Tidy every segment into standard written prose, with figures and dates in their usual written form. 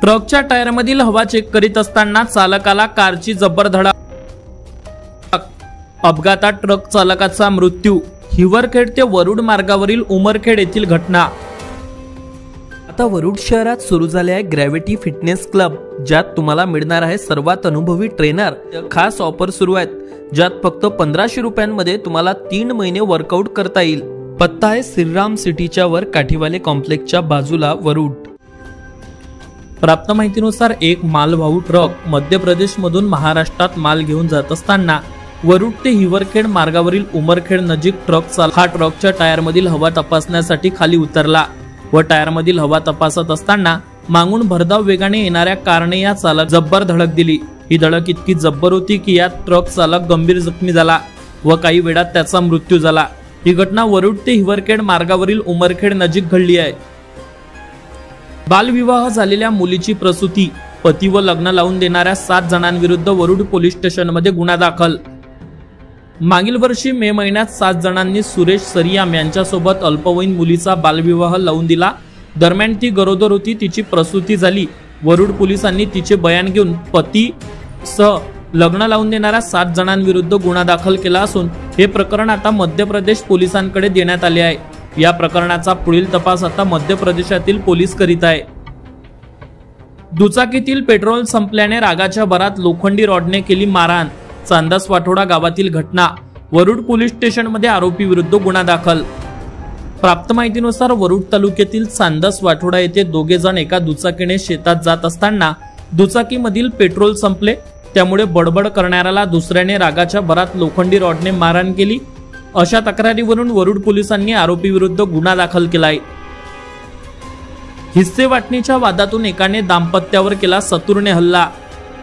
ट्रकच्या टायरमधील हवा चेक करीत असताना चालकाला कारची जबर धडक। अपघातात ट्रक चालकाचा मृत्यू। हिवरखेड ते वरुड मार्गावरील उमरखेड येथील घटना। आता वरुड शहरात सुरू झाले आहे ग्रॅव्हिटी फिटनेस क्लब, ज्यात तुम्हाला मिळणार आहे सर्वात अनुभवी ट्रेनर। खास ऑफर सुरू आहेत ज्यात फक्त 1500 रुपयांमध्ये तुम्हाला 3 महिने वर्कआउट करता येईल। पत्ता आहे श्रीराम सिटीच्या वर काठीवाले कॉम्प्लेक्सच्या बाजूला वरुड। प्राप्त माहितीनुसार एक मालवाहू ट्रक मध्य प्रदेश मधून महाराष्ट्रात माल घेऊन जात असताना वरुड ते हिवरखेड मार्गावरील उमरखेड नजीक हा ट्रकच्या टायरमधील हवा तपासण्यासाठी खाली उतरला व टायरमधील हवा तपासत असताना मागून भरधाव वेगाने येणाऱ्या कारने या चालक जब्बर धडक दिली। ही धडक इतकी जब्बर होती की यात ट्रक चालक गंभीर जखमी झाला व काही वेळात त्याचा मृत्यू झाला। ही घटना वरुड ते हिवरखेड मार्गावरील उमरखेड नजीक घडली आहे। बालविवाह झालेल्या मुलीची प्रसूती। पती व लग्न लावून देणाऱ्या 7 जणांविरुद्ध वरुड पोलीस स्टेशनमध्ये गुन्हा दाखल। मागील वर्षी मे महिन्यात 7 जणांनी सुरेश सरियाम यांच्यासोबत अल्पवयीन मुलीचा बालविवाह लावून दिला। दरम्यान ती गरोदर होती, तिची प्रसूती झाली। वरुड पोलिसांनी तिचे बयान घेऊन पती सह लग्न लावून देणाऱ्या 7 जणांविरुद्ध गुन्हा दाखल केला असून हे प्रकरण आता मध्य प्रदेश पोलिसांकडे देण्यात आले आहे। या प्रकरणाचा पुढील तपास आता मध्य प्रदेशातील पोलीस करीत आहे। दुचाकीतील पेट्रोल संपल्याने रागाच्या भरात लोखंडी रॉडने केली मारहाण। चांदसवाठोडा गावातील घटना। वरुड पोलीस स्टेशनमध्ये आरोपी विरुद्ध गुन्हा दाखल। प्राप्त माहितीनुसार वरुड तालुक्यातील चांदसवाठोडा येथे दोघे जण एका दुचाकीने शेतात जात असताना दुचाकीमधील पेट्रोल संपले, त्यामुळे बडबड करणाऱ्याला दुसऱ्याने रागाच्या भरात लोखंडी रॉडने मारहाण केली। अशा तक्रारीवरून वरुड पोलिसांनी आरोपी विरुद्ध गुन्हा दाखल केला आहे। हिस्से वाटणीच्या वादातून एकाने दाम्पत्यावर केला सतूरने हल्ला।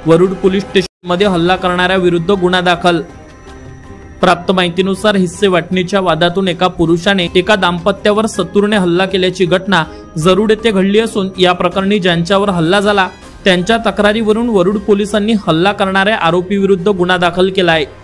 वरुड पोलीस स्टेशनमध्ये हल्ला करणाऱ्या विरुद्ध गुन्हा दाखल। प्राप्त माहितीनुसार हिस्से वाटणीच्या वादातून एका पुरुषाने एका दाम्पत्यावर सतूरने हल्ला केल्याची घटना जरुड येथे घडली असून या प्रकरणी ज्यांच्यावर हल्ला झाला त्यांच्या तक्रारीवरून वरुड पोलिसांनी हल्ला करणाऱ्या आरोपी विरुद्ध गुन्हा दाखल केला आहे।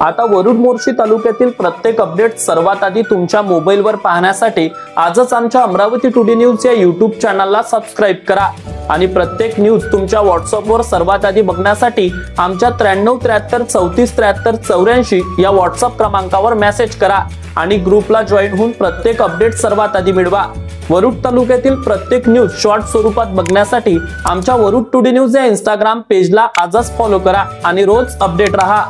आता वरुड मोर्शी तालुक्यातील प्रत्येक अपडेट सर्वात आधी तुमच्या मोबाईलवर पाहण्यासाठी आजच आमच्या अमरावती टुडे न्यूज या YouTube चॅनलला सबस्क्राइब करा आणि प्रत्येक न्यूज तुमच्या व्हॉट्सअपवर सर्वात आधी बघण्यासाठी आमच्या 93 73 34 73 84 या व्हॉट्सअप क्रमांकावर मेसेज करा आणि ग्रुपला जॉईन होऊन प्रत्येक अपडेट सर्वात आधी मिळवा। वरुड तालुक्यातील प्रत्येक न्यूज शॉर्ट स्वरूपात बघण्यासाठी आमच्या वरुड टुडे न्यूज या Instagram पेजला आजच फॉलो करा आणि रोज अपडेट रहा।